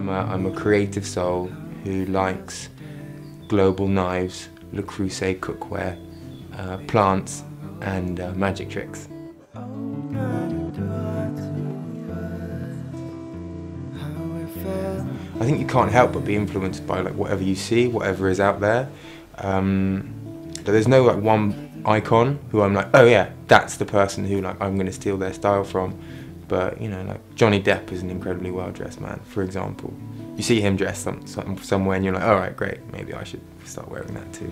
I'm a creative soul who likes global knives, Le Creuset cookware, plants and magic tricks. I think you can't help but be influenced by like whatever you see, whatever is out there. There's no like one icon who I'm like, oh yeah, that's the person who like I'm going to steal their style from. But you know, like Johnny Depp is an incredibly well-dressed man, for example. You see him dressed somewhere and you're like, all right, great, maybe I should start wearing that too.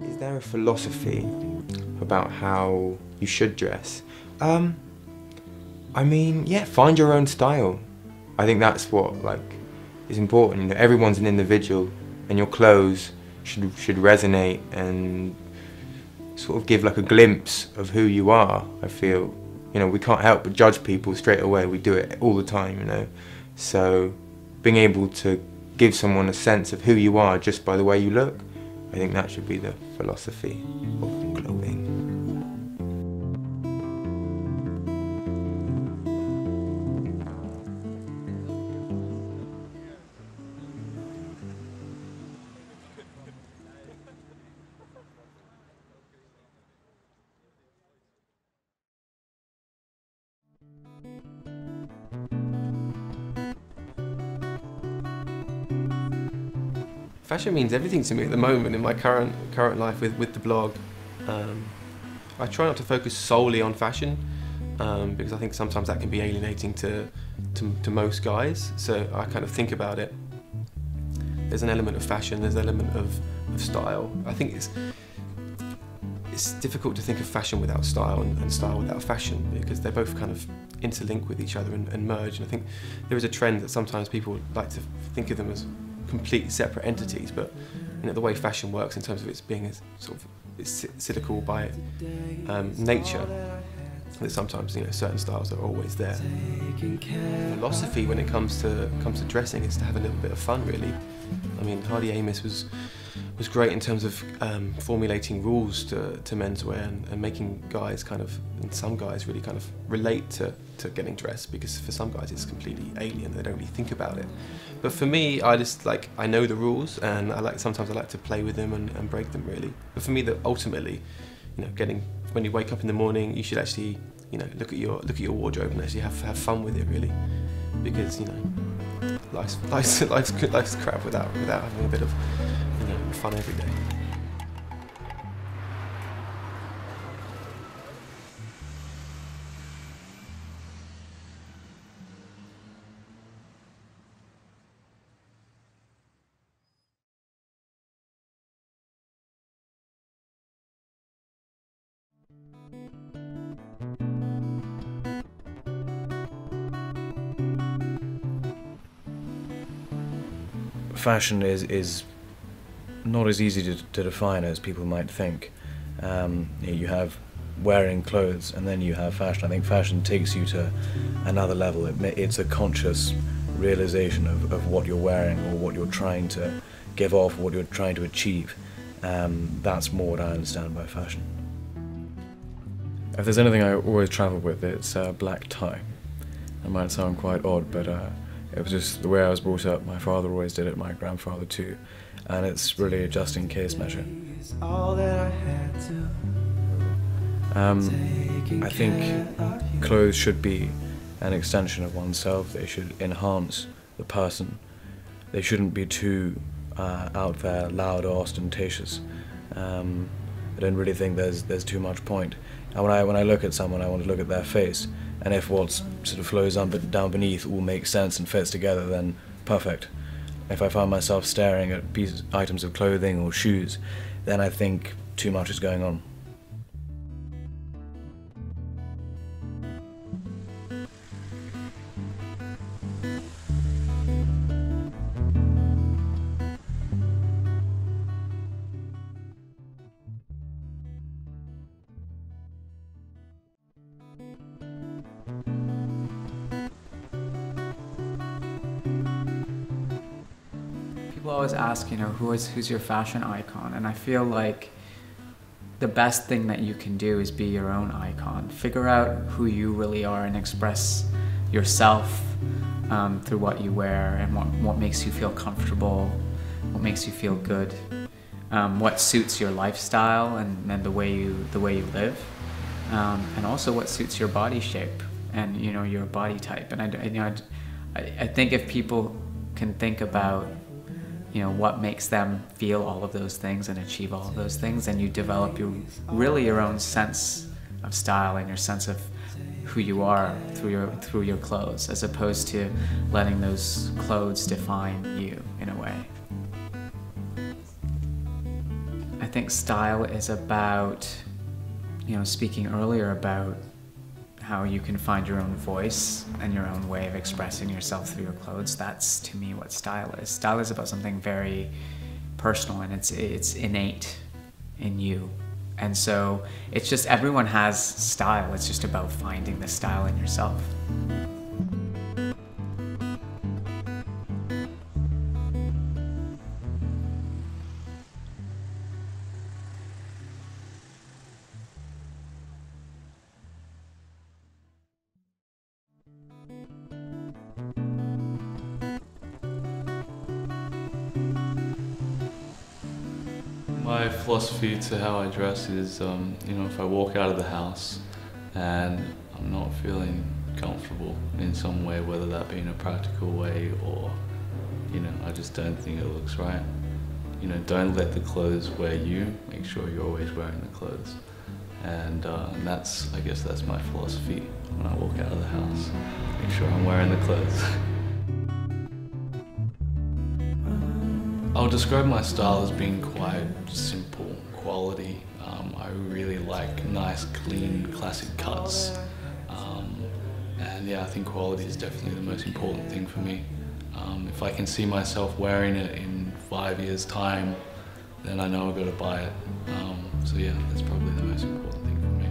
Is there a philosophy about how you should dress? I mean, yeah, find your own style. I think that's what like is important. You know, everyone's an individual, and your clothes should resonate and sort of give like a glimpse of who you are. I feel, you know, we can't help but judge people straight away. We do it all the time, you know. So being able to give someone a sense of who you are just by the way you look, I think that should be the philosophy of clothing. Fashion means everything to me at the moment in my current life with the blog. I try not to focus solely on fashion because I think sometimes that can be alienating to most guys. So I kind of think about it. There's an element of fashion, there's an element of style. I think it's difficult to think of fashion without style and style without fashion because they're both kind of interlink with each other and merge. And I think there is a trend that sometimes people like to think of them as complete separate entities, but you know, the way fashion works in terms of its being as sort of it's cyclical by nature, that sometimes you know certain styles are always there. Philosophy when it comes to dressing is to have a little bit of fun, really. I mean, Hardy Amos was great in terms of formulating rules to menswear and making guys kind of, and some guys really kind of relate to getting dressed, because for some guys it's completely alien, they don't really think about it. But for me, I just like, I know the rules and sometimes I like to play with them and break them really. But for me, that ultimately, you know, when you wake up in the morning, you should actually, you know, look at your wardrobe and actually have fun with it really, because you know, life's crap without having a bit of, you know, fun every day. Fashion is not as easy to define as people might think. You have wearing clothes and then you have fashion. I think fashion takes you to another level. It's a conscious realization of what you're wearing or what you're trying to give off, what you're trying to achieve. That's more what I understand by fashion. If there's anything I always travel with, it's a black tie. It might sound quite odd, but it was just the way I was brought up. My father always did it, my grandfather too, and it's really a just-in-case measure. I think clothes should be an extension of oneself. They should enhance the person. They shouldn't be too out there, loud or ostentatious. I don't really think there's too much point. And when I look at someone, I want to look at their face. And if what sort of flows down beneath all makes sense and fits together, then perfect. If I find myself staring at items of clothing or shoes, then I think too much is going on. People always ask, you know, who's your fashion icon? And I feel like the best thing that you can do is be your own icon. Figure out who you really are and express yourself through what you wear and what makes you feel comfortable, what makes you feel good, what suits your lifestyle and the way you live, and also what suits your body shape and your body type. And I think if people can think about what makes them feel all of those things and achieve all of those things, then you develop your own sense of style and your sense of who you are through your clothes, as opposed to letting those clothes define you in a way. I think style is about, speaking earlier about how you can find your own voice and your own way of expressing yourself through your clothes. That's, to me, what style is. Style is about something very personal, and it's innate in you. And so it's just, everyone has style. It's just about finding the style in yourself. My philosophy to how I dress is, if I walk out of the house and I'm not feeling comfortable in some way, whether that be in a practical way or, I just don't think it looks right. Don't let the clothes wear you. Make sure you're always wearing the clothes. And I guess that's my philosophy when I walk out of the house. Make sure I'm wearing the clothes. I'll describe my style as being quite simple quality. I really like nice, clean, classic cuts. And yeah, I think quality is definitely the most important thing for me. If I can see myself wearing it in 5 years' time, then I know I've got to buy it. So yeah, that's probably the most important thing for me.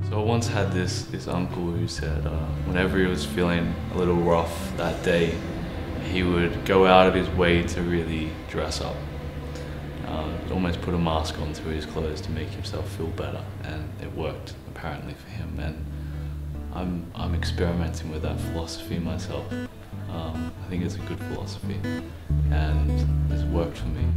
So I once had this uncle who said whenever he was feeling a little rough that day, he would go out of his way to really dress up. Almost put a mask onto his clothes to make himself feel better, and it worked apparently for him. And I'm experimenting with that philosophy myself. I think it's a good philosophy, and it's worked for me.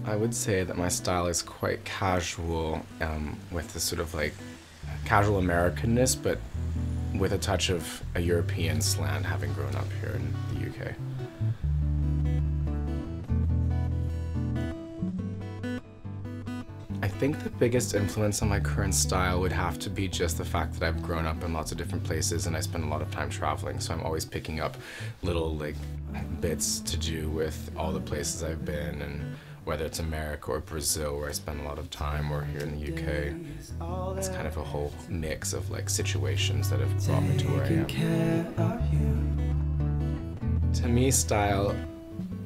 I would say that my style is quite casual, with this sort of like casual Americanness, but with a touch of a European slant, having grown up here in the UK. I think the biggest influence on my current style would have to be just the fact that I've grown up in lots of different places and I spend a lot of time traveling, so I'm always picking up little bits to do with all the places I've been, and whether it's America or Brazil where I spend a lot of time, or here in the UK. It's kind of a whole mix of situations that have brought me to where I am. To me, style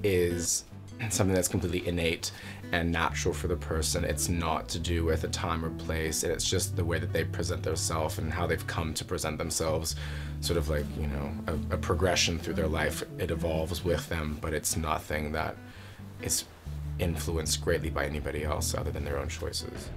is something that's completely innate and natural for the person. It's not to do with a time or place, and it's just the way that they present themselves and how they've come to present themselves, sort of like, a progression through their life. It evolves with them, but it's nothing that is influenced greatly by anybody else other than their own choices.